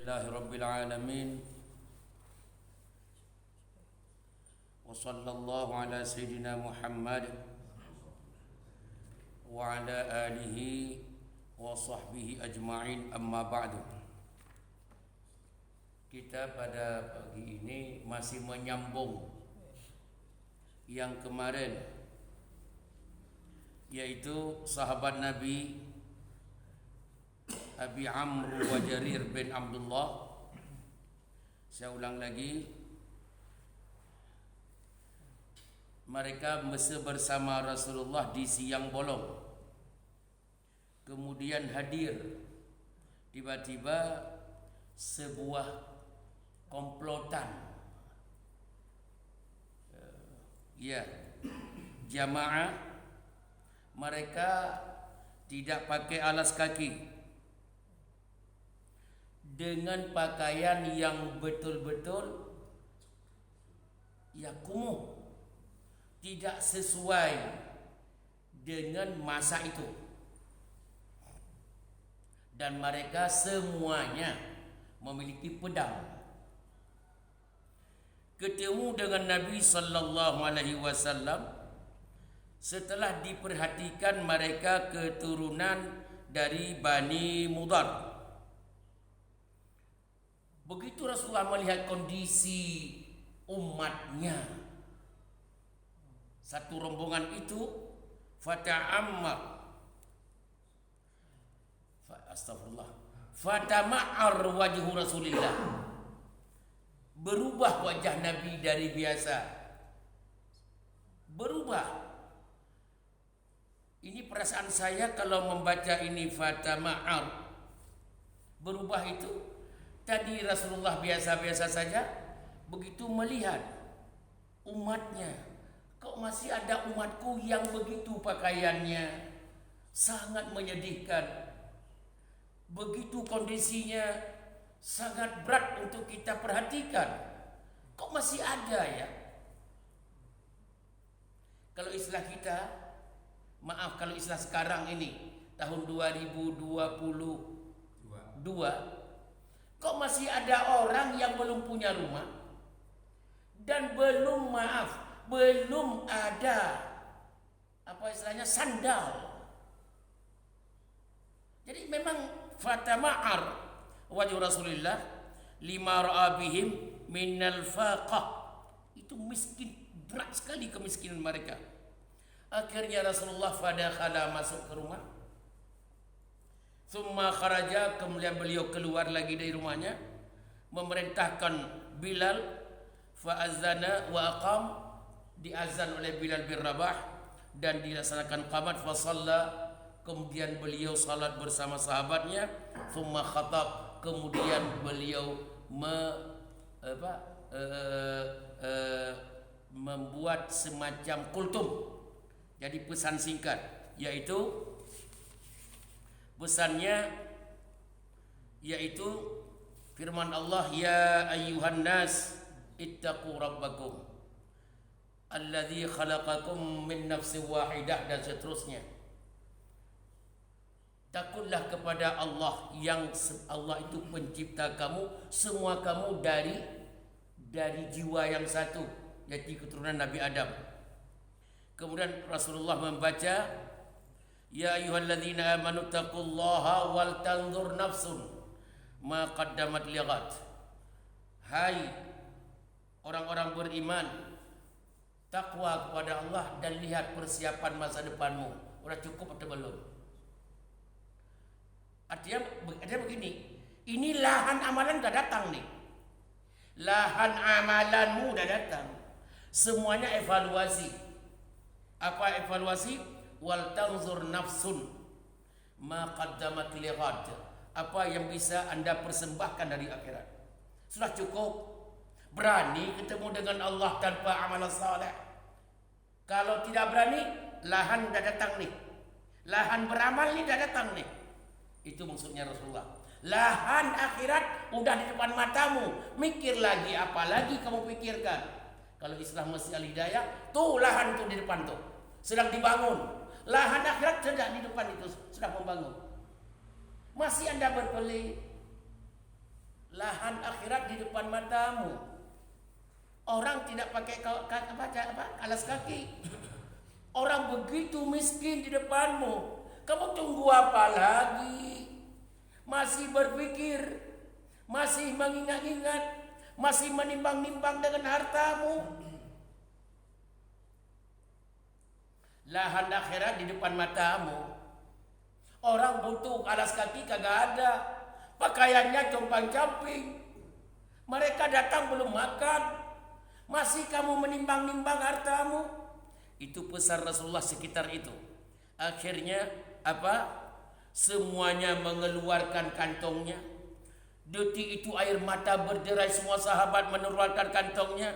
Alhamdulillahi Rabbil Alamin. Wa sallallahu ala Sayyidina Muhammad wa ala alihi wa sahbihi ajma'in, amma ba'du. Kita pada pagi ini masih menyambung yang kemarin, yaitu sahabat Nabi Abi Amr wa Jarir bin Abdullah. Saya ulang lagi, mereka bersama Rasulullah di siang bolong. Kemudian hadir tiba-tiba sebuah komplotan, jamaah. Mereka tidak pakai alas kaki, dengan pakaian yang betul-betul kumuh, tidak sesuai dengan masa itu. Dan mereka semuanya memiliki pedang. Ketemu dengan Nabi sallallahu alaihi wasallam, setelah diperhatikan mereka keturunan dari Bani Mudar. Begitu Rasulullah melihat kondisi umatnya, satu rombongan itu, fatama'ar wajhu Rasulillah, berubah wajah Nabi dari biasa, berubah. Ini perasaan saya kalau membaca ini, fatama'ar, berubah itu. Tadi Rasulullah biasa-biasa saja, begitu melihat umatnya, kok masih ada umatku yang begitu pakaiannya, sangat menyedihkan. Begitu kondisinya sangat berat untuk kita perhatikan. Kok masih ada ya? Kalau istilah kita, maaf kalau istilah sekarang ini, tahun 2022, kok masih ada orang yang belum punya rumah dan belum ada sandal. Jadi memang fatama'ar wajhu Rasulillah lima ra'a bihim minal faqah. Itu miskin, berat sekali kemiskinan mereka. Akhirnya Rasulullah fadakhala, masuk ke rumah. Thumma kharaja, kemudian beliau keluar lagi dari rumahnya, memerintahkan Bilal, fa'azana wa aqam, diazan oleh Bilal bin Rabah dan dilaksanakan qamat, fa shalla, kemudian beliau salat bersama sahabatnya. Thumma khatab, kemudian beliau membuat semacam kultum, jadi pesan singkat, yaitu pesannya yaitu firman Allah, ya ayyuhan nas ittaqu rabbakum alladzi khalaqakum min nafsin wahidah, dan seterusnya. Takutlah kepada Allah, yang Allah itu pencipta kamu, semua kamu dari jiwa yang satu, yaitu keturunan Nabi Adam. Kemudian Rasulullah membaca, ya ayyuhalladzina amanu taqullaha wal tanzur nafsun ma qaddamat lighad. Hai orang-orang beriman, takwa kepada Allah dan lihat persiapan masa depanmu. Udah cukup atau belum? Artinya begini, ini lahan amalan udah datang nih. Lahan amalanmu udah datang. Semuanya evaluasi. Apa evaluasi? Wal tanzur nafsun ma qaddamat lighad, apa yang bisa Anda persembahkan dari akhirat. Sudah cukup? Berani ketemu dengan Allah tanpa amalan saleh? Kalau tidak berani, lahan dah datang nih, lahan beramal nih dah datang nih. Itu maksudnya Rasulullah. Lahan akhirat udah di depan matamu, mikir lagi apa lagi kamu pikirkan? Kalau Islam masih al-hidayah, tuh lahan tuh di depan tuh sedang dibangun. Lahan akhirat sedang di depan itu sedang membangun. Masih Anda berpelit. lahan akhirat di depan matamu. Orang tidak pakai alas kaki. Orang begitu miskin di depanmu. Kamu tunggu apa lagi? Masih berpikir, masih mengingat-ingat, masih menimbang-nimbang dengan hartamu. Lahan akhirat di depan matamu. Orang butuh alas kaki kagak ada. Pakaiannya compang-camping. Mereka datang belum makan. Masih kamu menimbang-nimbang hartamu. Itu pesan Rasulullah sekitar itu. Akhirnya apa? Semuanya mengeluarkan kantongnya. Detik itu air mata berderai, semua sahabat mengeluarkan kantongnya.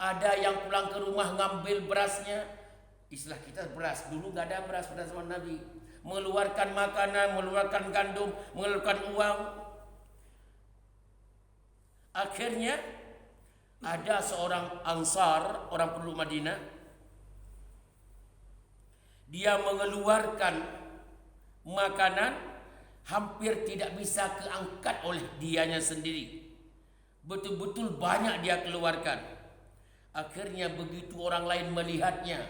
Ada yang pulang ke rumah ngambil berasnya. Istilah kita beras, dulu gak ada beras pada zaman Nabi. Mengeluarkan makanan, mengeluarkan gandum, mengeluarkan uang. Akhirnya ada seorang Ansar, orang penduduk Madinah. Dia mengeluarkan makanan, hampir tidak bisa keangkat oleh dianya sendiri. Betul-betul banyak dia keluarkan. Akhirnya begitu orang lain melihatnya,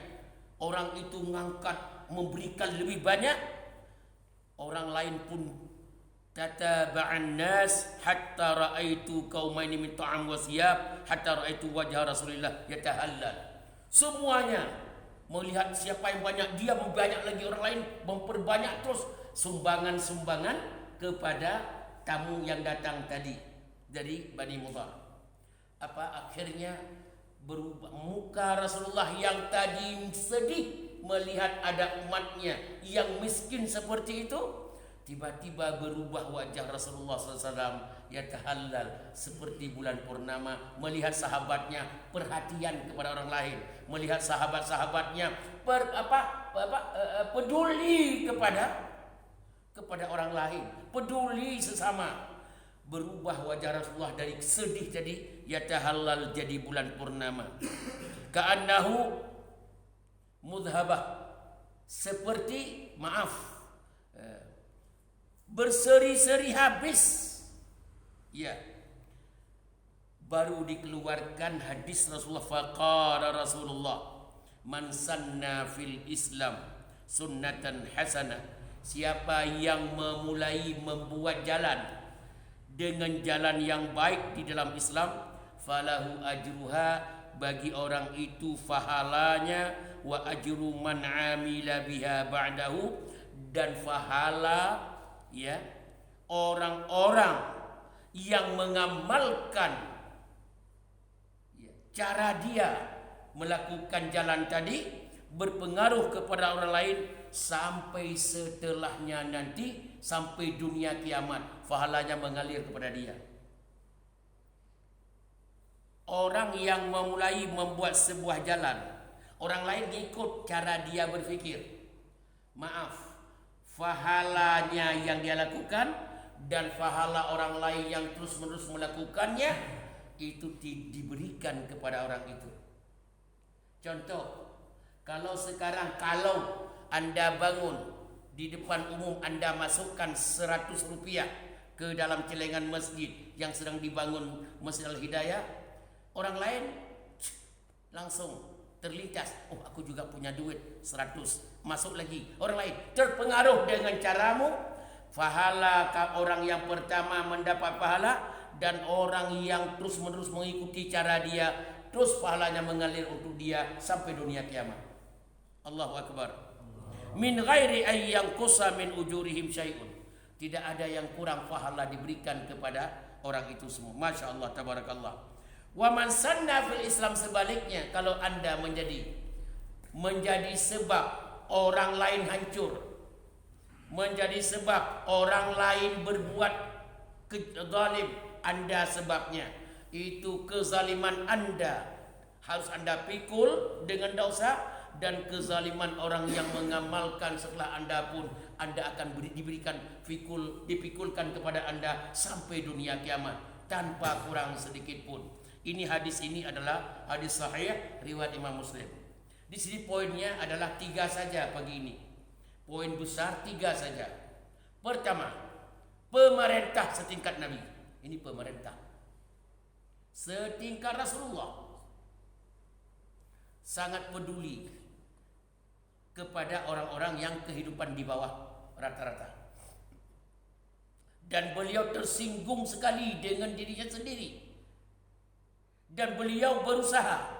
orang itu mengangkat, memberikan lebih banyak. Orang lain pun tataba'an nas hatta ra'aitu qaumaini min ta'am wa siyab hatta ra'aitu wajha Rasulillah yatahallal. Semuanya melihat siapa yang banyak, dia membanyak lagi, orang lain memperbanyak terus sumbangan-sumbangan kepada tamu yang datang tadi dari Bani Mudhar. Apa akhirnya berubah muka Rasulullah yang tadi sedih melihat ada umatnya yang miskin seperti itu, tiba-tiba berubah wajah Rasulullah SAW yatahallal seperti bulan purnama, melihat sahabatnya perhatian kepada orang lain, melihat sahabat-sahabatnya peduli kepada orang lain, peduli sesama. Berubah wajah Rasulullah dari sedih tadi yatahallal jadi bulan purnama. Ka'annahu mudhabah, seperti berseri-seri habis. Ya. Baru dikeluarkan hadis Rasulullah, faqala Rasulullah man sanna fil Islam sunnatan hasanah. Siapa yang membuat jalan dengan jalan yang baik di dalam Islam, falahu ajruha, bagi orang itu pahalanya, wa ajru man amila biha ba'dahu, dan pahala ya orang-orang yang mengamalkan ya, cara dia melakukan jalan tadi berpengaruh kepada orang lain sampai setelahnya nanti, sampai dunia kiamat, pahalanya mengalir kepada dia. Orang yang memulai membuat sebuah jalan, orang lain ikut cara dia berfikir, pahalanya yang dia lakukan dan pahala orang lain yang terus-menerus melakukannya itu diberikan kepada orang itu. Contoh, kalau sekarang Anda bangun di depan umum, Anda masukkan 100 rupiah ke dalam celengan masjid yang sedang dibangun Masjid Al-Hidayah, orang lain langsung terlintas, oh aku juga punya duit 100, masuk lagi. Orang lain terpengaruh dengan caramu, pahala orang yang pertama mendapat pahala, dan orang yang terus menerus mengikuti cara dia, terus pahalanya mengalir untuk dia sampai dunia kiamat. Allahu Akbar. Min ghairi ay yanqusa min ujurihim syai'un. Tidak ada yang kurang pahala diberikan kepada orang itu semua. Masya Allah, tabarakallah. Wa man sanna fil Islam, sebaliknya, kalau Anda menjadi sebab orang lain hancur, menjadi sebab orang lain berbuat zalim, Anda sebabnya. Itu kezaliman Anda harus Anda pikul dengan dosa, dan kezaliman orang yang mengamalkan setelah Anda pun Anda akan dipikulkan kepada Anda sampai dunia kiamat tanpa kurang sedikit pun. Hadis ini adalah hadis sahih riwayat Imam Muslim. Di sini poinnya adalah 3 saja pagi ini. Poin besar 3 saja. Pertama, pemerintah setingkat Nabi. Ini pemerintah. setingkat Rasulullah, sangat peduli kepada orang-orang yang kehidupan di bawah rata-rata. Dan beliau tersinggung sekali dengan dirinya sendiri. Dan beliau berusaha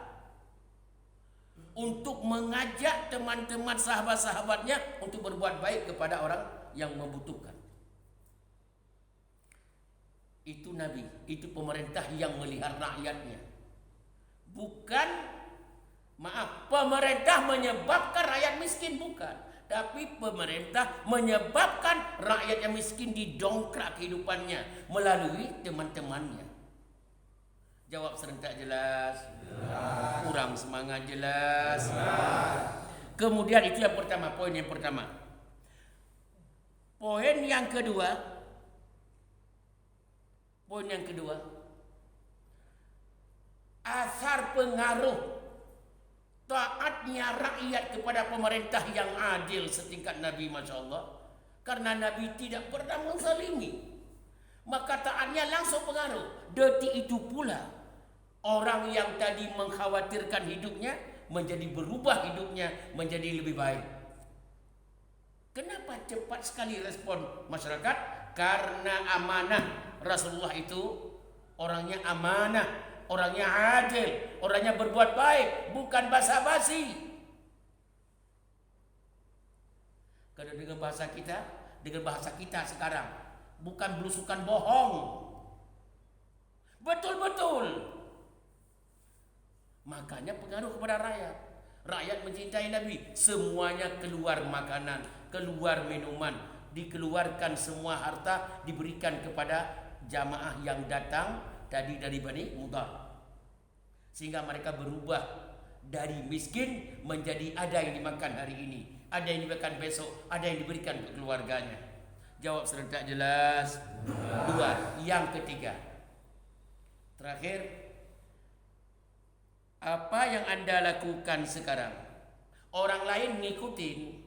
untuk mengajak teman-teman sahabat-sahabatnya untuk berbuat baik kepada orang yang membutuhkan. Itu Nabi, itu pemerintah yang melihara rakyatnya. Bukan, pemerintah menyebabkan rakyat miskin, bukan. Tapi pemerintah menyebabkan rakyat yang miskin didongkrak kehidupannya melalui teman-temannya. Jawab serentak jelas. Kurang semangat jelas. Kemudian itu yang pertama, poin yang pertama. Poin yang kedua, asar pengaruh taatnya rakyat kepada pemerintah yang adil setingkat Nabi, Masya Allah. Karena Nabi tidak pernah menzalimi, maka taatnya langsung pengaruh. Detik itu pula orang yang tadi mengkhawatirkan hidupnya menjadi berubah, hidupnya menjadi lebih baik. Kenapa cepat sekali respon masyarakat? Karena amanah. Rasulullah itu orangnya amanah, orangnya adil, orangnya berbuat baik, bukan basa-basi. Kalau dengan bahasa kita sekarang, bukan belusukan bohong. Betul-betul. Makanya pengaruh kepada rakyat. Rakyat mencintai Nabi. Semuanya keluar makanan, keluar minuman, dikeluarkan semua harta, diberikan kepada jamaah yang datang tadi dari Bani Mudhar. Sehingga mereka berubah dari miskin menjadi ada yang dimakan hari ini, ada yang dimakan besok, ada yang diberikan ke keluarganya. Jawab serentak jelas. Dua. Yang ketiga, terakhir, apa yang Anda lakukan sekarang? Orang lain ngikutin.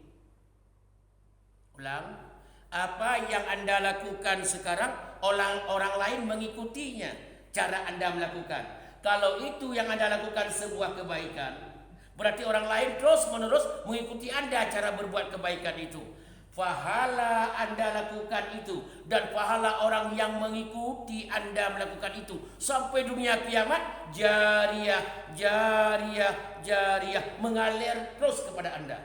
Ulang. Apa yang Anda lakukan sekarang, orang lain mengikutinya cara Anda melakukan. Kalau itu yang Anda lakukan sebuah kebaikan, berarti orang lain terus menerus mengikuti Anda cara berbuat kebaikan itu. Pahala Anda lakukan itu dan pahala orang yang mengikuti Anda melakukan itu sampai dunia kiamat, jariah mengalir terus kepada Anda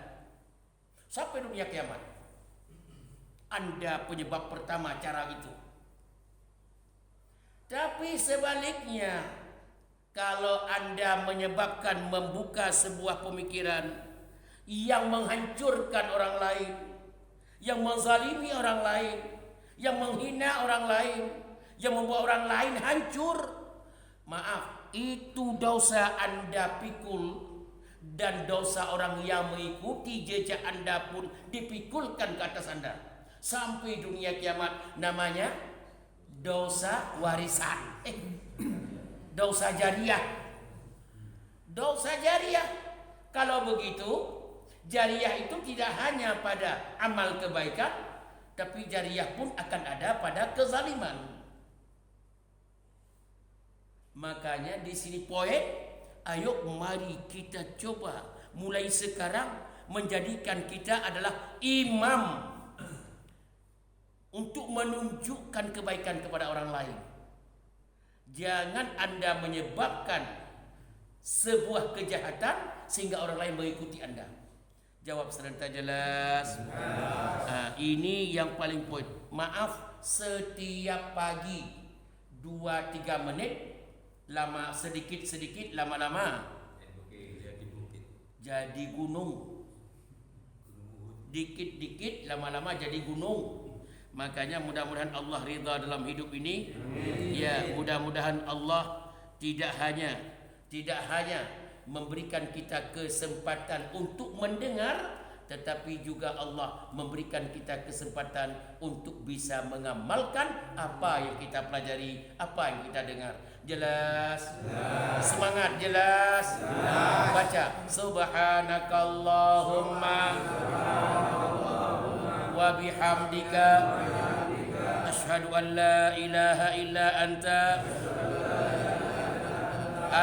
sampai dunia kiamat. Anda penyebab pertama cara itu. Tapi sebaliknya, kalau Anda menyebabkan membuka sebuah pemikiran yang menghancurkan orang lain, yang menzalimi orang lain, yang menghina orang lain, yang membuat orang lain hancur, maaf, itu dosa Anda pikul. Dan dosa orang yang mengikuti jejak Anda pun dipikulkan ke atas Anda sampai dunia kiamat. Namanya dosa warisan, dosa jariah. Dosa jariah. Kalau begitu, jariah itu tidak hanya pada amal kebaikan, tapi jariah pun akan ada pada kezaliman. Makanya di sini poin, ayo mari kita coba mulai sekarang menjadikan kita adalah imam untuk menunjukkan kebaikan kepada orang lain. Jangan Anda menyebabkan sebuah kejahatan sehingga orang lain mengikuti Anda. Jawab serentak jelas. Ini yang paling poin. Maaf, setiap pagi 2-3 menit, lama sedikit-sedikit, lama-lama jadi gunung. Dikit-dikit, lama-lama jadi gunung. Makanya mudah-mudahan Allah ridha dalam hidup ini. Ya, mudah-mudahan Allah tidak hanya memberikan kita kesempatan untuk mendengar, tetapi juga Allah memberikan kita kesempatan untuk bisa mengamalkan apa yang kita pelajari, apa yang kita dengar. Jelas? Semangat, jelas? Baca. Subhanakallahumma wa bihamdika asyhadu an la ilaha illa anta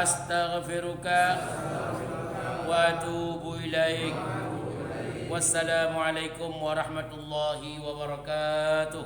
astaghfiruka wa atubu ilaik. Wassalamualaikum warahmatullahi wabarakatuh.